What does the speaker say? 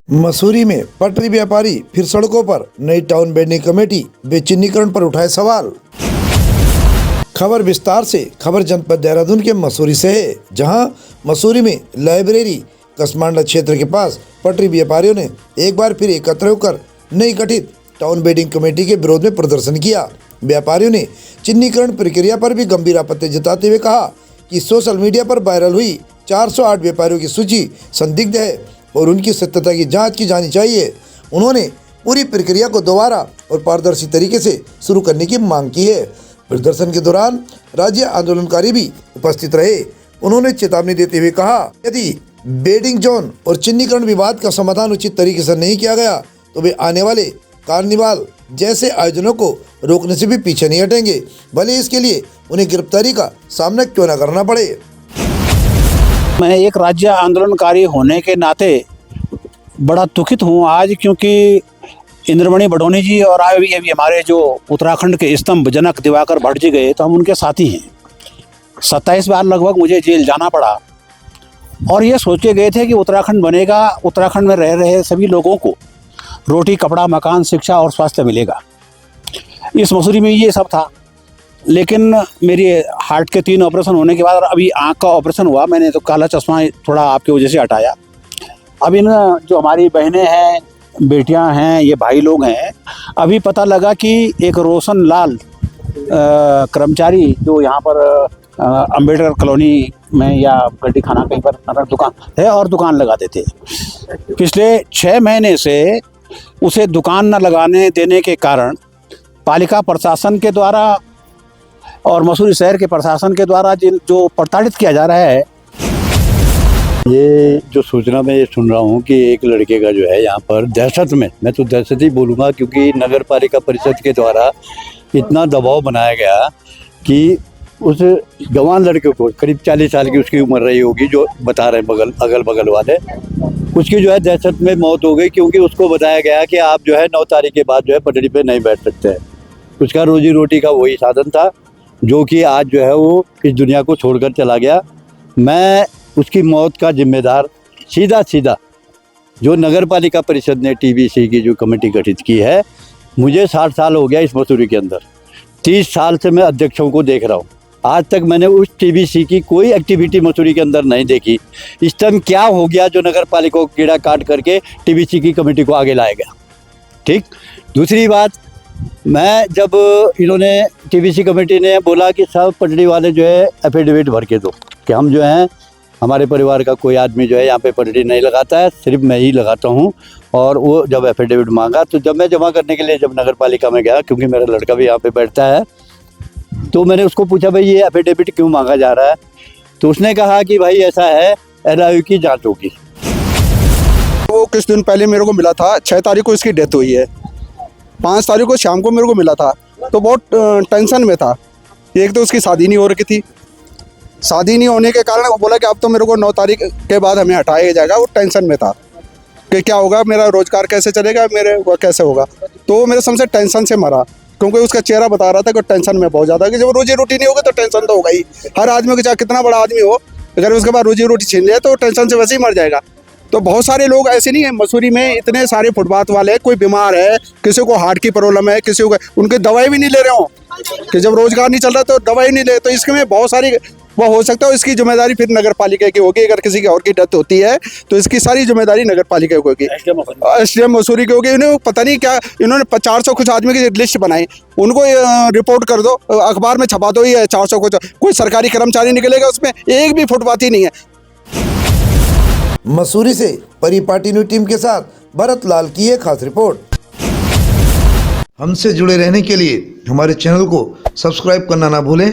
मसूरी में पटरी व्यापारी फिर सड़कों पर, नई टाउन बेचने कमेटी बेचिन्नीकरण पर उठाए सवाल। खबर विस्तार से। खबर जनपद देहरादून के मसूरी से है, जहां मसूरी में लाइब्रेरी कसमांडा क्षेत्र के पास पटरी व्यापारियों ने एक बार फिर एकत्र होकर नई गठित टाउन बेडिंग कमेटी के विरोध में प्रदर्शन किया। व्यापारियों ने चिन्हीकरण प्रक्रिया पर भी गंभीर आपत्ति जताते हुए कहा कि सोशल मीडिया पर वायरल हुई 408 व्यापारियों की सूची संदिग्ध है और उनकी सत्यता की जांच की जानी चाहिए। उन्होंने पूरी प्रक्रिया को दोबारा और पारदर्शी तरीके से शुरू करने की मांग की है। प्रदर्शन के दौरान राज्य आंदोलनकारी भी उपस्थित रहे। उन्होंने चेतावनी देते हुए कहा, यदि बेडिंग जोन और चिन्हीकरण विवाद का समाधान उचित तरीके से नहीं किया गया तो वे आने वाले कार्निवाल जैसे आयोजनों को रोकने से भी पीछे नहीं हटेंगे, भले इसके लिए उन्हें गिरफ्तारी का सामना क्यों न करना पड़े। मैं एक राज्य आंदोलनकारी होने के नाते बड़ा दुखित हूँ आज, क्योंकि इंद्रमणि बडोनी जी और अभी हमारे जो उत्तराखंड के स्तंभ जनक दिवाकर भट्ट जी गए तो हम उनके साथी हैं। 27 बार लगभग मुझे जेल जाना पड़ा और ये सोचे गए थे कि उत्तराखंड बनेगा, उत्तराखंड में रह रहे सभी लोगों को रोटी, कपड़ा, मकान, शिक्षा और स्वास्थ्य मिलेगा। इस मसूरी में ये सब था, लेकिन मेरी हार्ट के 3 ऑपरेशन होने के बाद अभी आँख का ऑपरेशन हुआ, मैंने तो काला चश्मा थोड़ा आपकी वजह से हटाया। अब इन जो हमारी बहनें हैं, बेटियां हैं, ये भाई लोग हैं, अभी पता लगा कि एक रोशन लाल कर्मचारी जो यहाँ पर अम्बेडकर कॉलोनी में या गड्डी खाना कहीं पर दुकान है और दुकान लगाते थे, पिछले 6 महीने से उसे दुकान न लगाने देने के कारण पालिका प्रशासन के द्वारा और मसूरी शहर के प्रशासन के द्वारा जो प्रताड़ित किया जा रहा है। ये जो सूचना मैं ये सुन रहा हूँ कि एक लड़के का जो है यहाँ पर दहशत में, मैं तो दहशत ही बोलूँगा, क्योंकि नगर पालिका परिषद के द्वारा इतना दबाव बनाया गया कि उस जवान लड़के को, करीब 40 साल की उसकी उम्र रही होगी, जो बता रहे हैं अगल बगल वाले, उसकी जो है दहशत में मौत हो गई, क्योंकि उसको बताया गया कि आप जो है 9 तारीख के बाद जो है पटरी पे नहीं बैठ सकते हैं। उसका रोजी रोटी का वही साधन था, जो कि आज जो है वो इस दुनिया को छोड़कर चला गया। मैं उसकी मौत का जिम्मेदार सीधा जो नगर पालिका परिषद ने टीबीसी की जो कमेटी गठित की है, मुझे 60 साल हो गया इस मसूरी के अंदर, 30 साल से मैं अध्यक्षों को देख रहा हूँ। आज तक मैंने उस टीबीसी की कोई एक्टिविटी मसूरी के अंदर नहीं देखी। इस टाइम क्या हो गया जो नगर पालिका को कीड़ा काट करके टीबीसी की कमेटी को आगे लाया गया। ठीक। दूसरी बात, मैं जब इन्होंने टीबीसी कमेटी ने बोला कि सब पटरी वाले जो है एफिडेविट भर के दो कि हम जो हैं, हमारे परिवार का कोई आदमी जो है यहाँ पे पटरी नहीं लगाता है, सिर्फ मैं ही लगाता हूँ, और वो जब एफिडेविट मांगा तो जब मैं जमा करने के लिए जब नगर पालिका में गया, क्योंकि मेरा लड़का भी यहाँ पे बैठता है, तो मैंने उसको पूछा, भाई ये एफिडेविट क्यों मांगा जा रहा है? तो उसने कहा कि भाई ऐसा है, एलआईयू की जाँच होगी। वो कुछ दिन पहले मेरे को मिला था, 6 तारीख को इसकी डेथ हुई है, 5 तारीख को शाम को मेरे को मिला था, तो बहुत टेंशन में था। एक तो उसकी शादी नहीं हो रखी थी, शादी नहीं होने के कारण वो बोला कि अब तो मेरे को 9 तारीख के बाद हमें हटाया जाएगा। वो टेंशन में था कि क्या होगा, मेरा रोजगार कैसे चलेगा, मेरे वो कैसे होगा। तो वो मेरे समझ से टेंशन से मरा, क्योंकि उसका चेहरा बता रहा था कि टेंशन में बहुत ज़्यादा, कि जब रोजी रोटी नहीं होगी तो टेंशन तो होगा ही। हर आदमी को, चाहे कितना बड़ा आदमी हो, अगर उसके बाद रोजी रोटी छीन लिया तो टेंशन से वैसे ही मर जाएगा। तो बहुत सारे लोग ऐसे नहीं है मसूरी में, इतने सारे फुटपाथ वाले, कोई बीमार है, किसी को हार्ट की प्रॉब्लम है, किसी को उनकी दवाई भी नहीं ले रहे हो, कि जब रोजगार नहीं चल रहा तो दवाई नहीं ले, तो इसमें बहुत सारी वो हो सकता है। इसकी जिम्मेदारी फिर नगर पालिका की होगी। अगर किसी की और की डेथ होती है तो इसकी सारी जिम्मेदारी नगर पालिका की होगी, एसडीएम मसूरी की होगी। इन्हें पता नहीं क्या, इन्होंने 400 कुछ आदमी की लिस्ट बनाई, उनको रिपोर्ट कर दो, अखबार में छपा दो, ये 400 कुछ, कोई सरकारी कर्मचारी निकलेगा उसमें, एक भी फुटपाथी नहीं है। मसूरी से परिपाटी न्यूज़ टीम के साथ भरत लाल की एक खास रिपोर्ट। हमसे जुड़े रहने के लिए हमारे चैनल को सब्सक्राइब करना ना भूलें